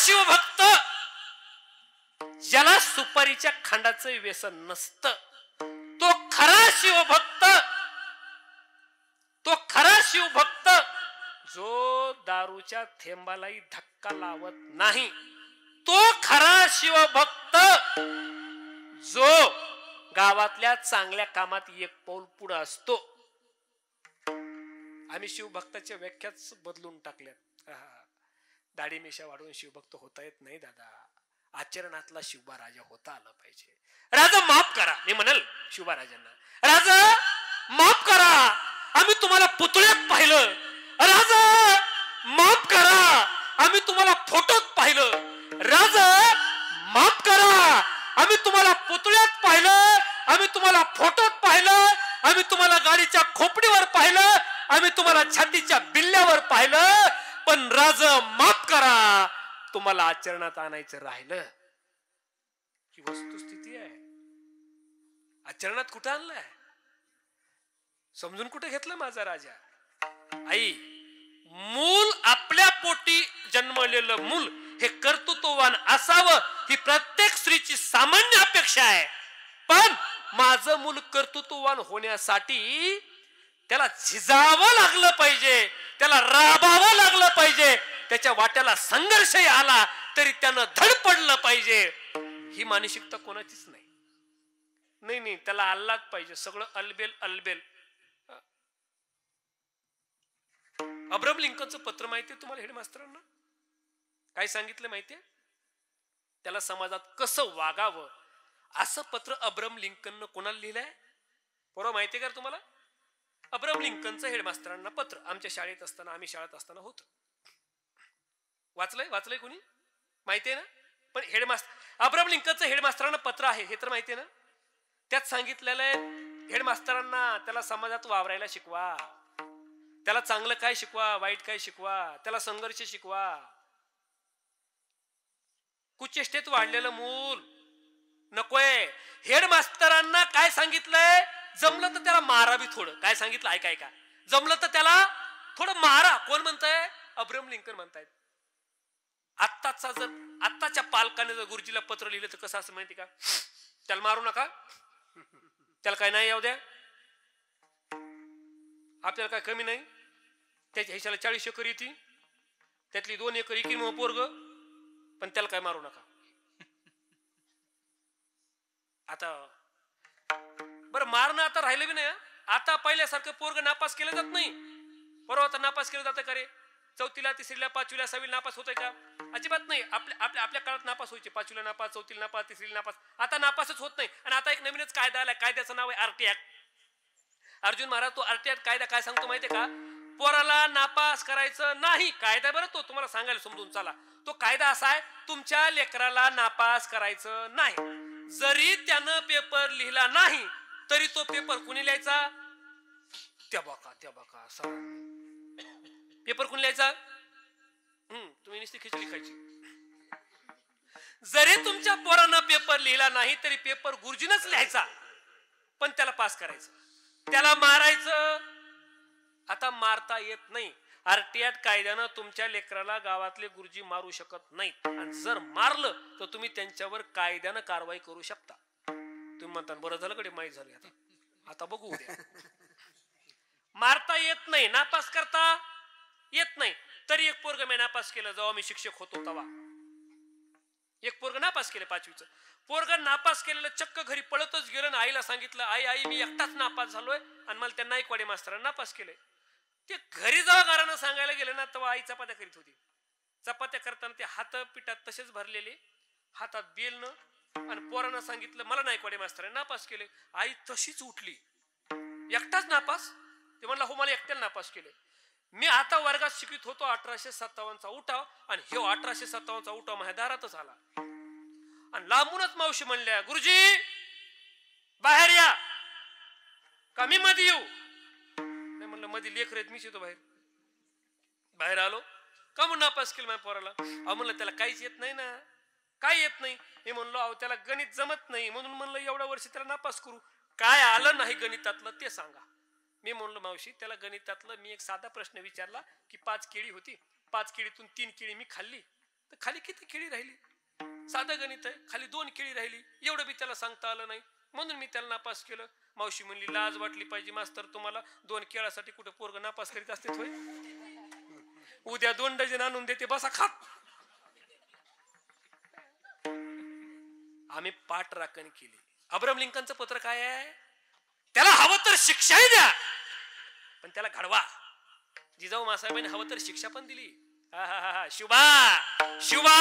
शिवभक्त ज्याला सुपारीच्या खांडाचं व्यसन नसतं, तो खरा शिवभक्त, तो खरा शिवभक्त जो दारूच्या थेंबालाही धक्का लावत नाही, तो खरा शिवभक्त जो गावातल्या चांगल्या कामात एक पाऊल पुढे असतो. आम्ही शिवभक्ताच्या व्याख्याच बदलून टाकल्यात. दाढी मिशा वाढवून शिवभक्त होता येत नाही दादा. आचरणातला शिवबा राजा होता आला पाहिजे. राजा माफ करा, मी म्हणाल शिवबा राजांना, राजा माफ करा, आम्ही तुम्हाला पुतळ्यात पाहिलं. राजा माफ करा, आम्ही तुम्हाला फोटोत पाहिलं. राजा माफ करा, आम्ही तुम्हाला पुतळ्यात पाहिलं, आम्ही तुम्हाला फोटोत पाहिलं, आम्ही तुम्हाला गाडीच्या खोपडीवर पाहिलं, आम्ही तुम्हाला छातीच्या बिल्ल्यावर पाहिलं. पण राजा माफ करा, तुम्हाला आचरणात आणायचं राहिलं. ही वस्तुस्थिती आहे. आचरणात कुठं आणलाय? समजून कुठे घेतलं माझा राजा? आई, मूल आपल्या पोटी जन्मलेलं मूल हे कर्तृत्ववान असावं ही प्रत्येक स्त्रीची सामान्य अपेक्षा आहे. पण माझं मूल कर्तृत्ववान होण्यासाठी त्याला झिजावं लागलं पाहिजे, त्याला राबावं लागलं पाहिजे, त्याच्या वाट्याला संघर्षही आला तरी त्यानं धड पडलं पाहिजे. ही मानसिकता कोणाचीच नाही. नाही नाही, त्याला आल्लाद पाहिजे, सगळं अलबेल अलबेल. अब्राहम लिंकनचं पत्र माहितीये तुम्हाला हेडमास्टरांना? काय सांगितलं माहितीये? त्याला समाजात कसं वागावं असं पत्र अब्राहम लिंकननं कोणाला लिहिलंय? बरोबर माहितीये का तुम्हाला? अब्राहम लिंकनचं हेडमास्टरांना पत्र आमच्या शाळेत असताना, आम्ही शाळेत असताना होतं. वाचलंय कोणी? माहितीये ना? पण अब्राहम लिंकनचं हेडमास्टरांना पत्र आहे हे तर माहितीये ना? त्यात सांगितलेलं आहे, हेडमास्टरांना त्याला समाजात वावरायला शिकवा, त्याला चांगलं काय शिकवा, वाईट काय शिकवा, त्याला संघर्ष शिकवा. कुचेष्टेत वाढलेलं मूल नकोय. हेडमास्टरांना काय सांगितलंय? जमलं तर त्याला मारावी थोडं. काय सांगितलं? ऐका. जमलं तर त्याला थोडं मारा. कोण म्हणताय? अब्राहम लिंकन म्हणतायत. आत्ताच्या पालकाने जर गुरुजीला पत्र लिहिलं तर कसं असं माहिती का? त्याला मारू नका, त्याला काय नाही येऊ द्या, आपल्याला काय कमी नाही, त्याच्या हिशाला 40 एकर येते, त्यातली 2 एकर इकीन मग पोरग, पण त्याला काय मारू नका. आता बरं मारणं आता राहिलं बी नाही. आता पहिल्यासारखं पोरग नापास केलं जात नाही. बरोबर, आता नापास केलं जातं का रे? 4थीला 3रीला 5वीला 6वीला नापास होतंय का? अजिबात नाही. आपल्या काळात नापास व्हायचे. 5वीला नापास, 4थीला नापास, 3रीला नापास. आता नापासच होत नाही. आणि आता एक नवीनच कायदा आलाय. कायद्याचं नाव आहे आरटी ऍक्ट. अर्जुन महाराज, तो आरटी ऍक्ट कायदा काय सांगतो माहितीये का? पोराला नापास करायचं नाही. कायदा बरं तो, तुम्हाला सांगायला समजून चला. तो कायदा असा आहे, तुमच्या लेकराला नापास करायचं नाही. जरी त्यानं पेपर लिहिला नाही तरी तो पेपर कुणी लिहायचा? त्या बघा पेपर कुणी लिहायचा? तुम्ही नुसती खिचडी खायची. जरी तुमच्या पोरानं पेपर लिहिला नाही तरी पेपर गुरुजीनच लिहायचा, पण त्याला पास करायचं, त्याला मारायचं. आता मारता येत नाही. आरटीआय कायद्यानं तुमच्या लेकराला गावातले गुरुजी मारू शकत नाहीत. आणि जर मारलं तर तुम्ही त्यांच्यावर कायद्यानं कारवाई करू शकता. तुम्ही म्हणता बरं झालं कडे माहीत झालं, आता बघू उद्या. मारता येत नाही, नापास करता येत नाही. तरी एक पोरग मी नापास केलं जेव्हा मी शिक्षक होतो तेव्हा. एक पोरग नापास केलं 5वीचं. पोरग नापास केलेलं चक्क घरी पळतच गेलं आणि आईला सांगितलं, आई मी एकटाच नापास झालोय आणि मला त्या नाईकवाडी मास्तरांना नापास केलंय. ते घरी जेव्हा घरानं सांगायला गेले ना तेव्हा आई चपात्या करीत होती. चपात्या करताना ते हात पिठात तसेच भरलेले, हातात बेलनं, आणि पोरानं सांगितलं मला नाईकवाडी मास्तरांनी नापास केले. आई तशीच उठली. एकटाच नापास? ते म्हणला हो, मला एकट्याला नापास केले. मी आता वर्गात शिकवित होतो 1857चा उठाव, आणि हे 1857चा उठाव माझ्या दारातच आला. आणि लांबूनच मावशी म्हणल्या, गुरुजी बाहेर या. का मी मध्ये येऊ? नाही म्हणलं, मध्ये लेकर आहेत, मीच येतो बाहेर. बाहेर आलो. का म्हणून नापास केलं माझ्या पोराला? अहो म्हणलं त्याला काहीच येत नाही ना. काय येत नाही? मी म्हणलो अहो त्याला गणित जमत नाही, म्हणून म्हणलं एवढ्या वर्षी त्याला नापास करू. काय आलं नाही गणितातलं ते सांगा. मी म्हणलो मावशी त्याला गणितातलं मी एक साधा प्रश्न विचारला की 5 केळी होती, 5 केळीतून 3 केळी मी खाल्ली, तर खाली किती केळी राहिली? साधं गणित आहे, खाली 2 केळी राहिली. एवढं बी त्याला सांगता आलं नाही, म्हणून मी त्याला नापास केलं. मावशी म्हणली लाज वाटली पाहिजे मास्तर तुम्हाला, 2 केळासाठी कुठे पोरग नापास करीत असते होय? उद्या 2 डझन आणून देते, बसा खात. आम्ही पाठ राखण केली. अब्राहम लिंकनचं पत्र काय आहे? त्याला हवं तर शिक्षाही द्या, पण त्याला घडवा. जिजाऊ मासाहेबांनी हवं तर शिक्षा पण दिली. शुभा शुभा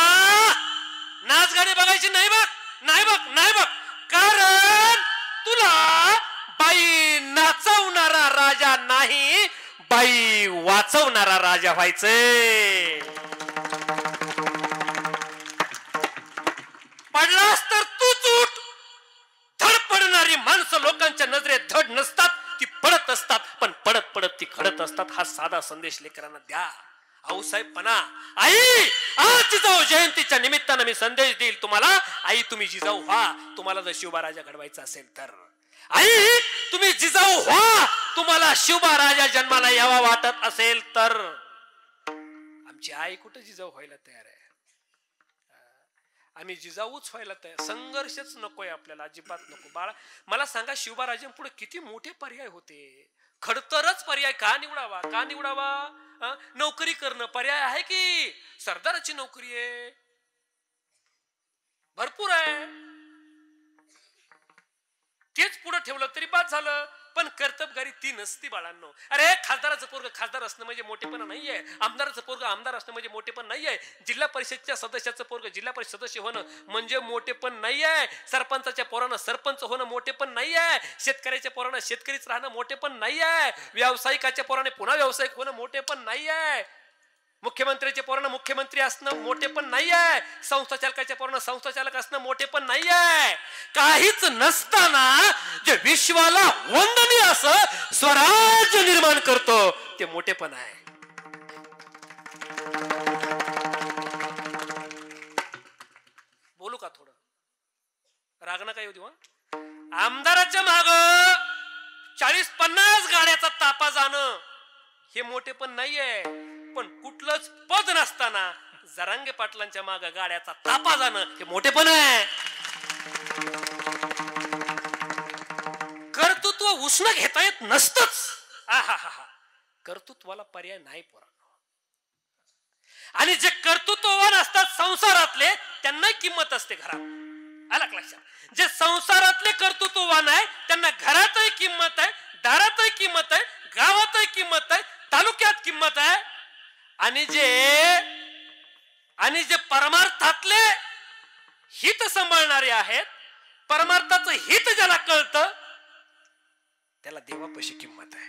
नाच गाडी बघायची नाही बघ, नाही बघ, नाही बघ, कारण तुला बाई नाचवणारा राजा नाही, बाई वाचवणारा राजा व्हायचंय. पडलास तर तूच उठ. धड पडणारी माणसं लोकांच्या नजरेत धड नसतात, ती पडत असतात, पण पडत पडत ती खडत असतात. हा साधा संदेश लेकरांना द्या. आऊसाहेबपणा. आई आज जिजाऊ जयंतीच्या निमित्तानं मी संदेश देईल तुम्हाला. आई तुम्ही जिजाऊ व्हा, तुम्हाला जर शिवबा राजा घडवायचा असेल तर. आई तुम्ही जिजाऊ व्हा, तुम्हाला शिवबा राजा जन्माला यावा वाटत असेल तर. आमची आई कुठं जिजाऊ व्हायला तयार आहे? आम्ही जिजाऊच व्हायला तयार. संघर्षच नकोय आपल्याला, अजिबात नको. बाळा मला सांगा, शिवबा राजांपुढे किती मोठे पर्याय होते. खडतरच पर्याय का निवडावा? का निवडावा? नोकरी करणं पर्याय आहे की? सरदाराची नोकरी आहे, भरपूर आहे, तेच पुढे ठेवलं तरी बाद झालं. पण कर्तबगारी ती नसती बाळांनो. अरे खासदाराचं पोरग खासदार असणं म्हणजे मोठेपणा नाहीये, आमदाराचं पोरग आमदार असणं म्हणजे मोठेपण नाहीये, जिल्हा परिषदच्या सदस्याचं पोरग जिल्हा परिषद सदस्य होणं म्हणजे मोठेपण नाहीये, सरपंचाच्या पोरानं सरपंच होणं मोठेपण नाहीये, शेतकऱ्याच्या पोरानं शेतकरीच राहणं मोठेपण नाहीये, व्यावसायिकाच्या पोराने पुन्हा व्यावसायिक होणं मोठेपण नाहीये, मुख्यमंत्र्याच्या पोरानं मुख्यमंत्री असणं मोठेपण नाहीये, संस्था चालकाच्या पोरानं संस्था चालक असणं मोठेपण नाहीये. काहीच नसताना जे विश्वाला वंदनीय असं स्वराज्य निर्माण करतो ते मोठेपण आहे. बोलू का थोडं? राग नका येऊ देऊ. आमदाराच्या माग 40-50 गाड्याचा तापा जाणं हे मोठेपण नाहीये, पण कुठलंच पद नसताना जरांगे पाटलांच्या माग गाड्याचा तापा जाणं हे मोठेपण आहे. कर्तृत्व उष्ण घेता येत नसतच. कर्तृत्वाला पर्याय नाही पोरांनो. आणि जे कर्तृत्ववान असतात संसारातले त्यांना किंमत असते घरात. आला लक्षात? जे संसारातले कर्तृत्ववान आहे त्यांना घरातही किंमत आहे, दारातही किंमत आहे, गावातही किंमत आहे, तालुक्यात किंमत आहे. आणि जे परमार्थातले हित सांभाळणारे आहेत, परमार्थाचं हित ज्याला कळतं त्याला देवापाशी किंमत आहे.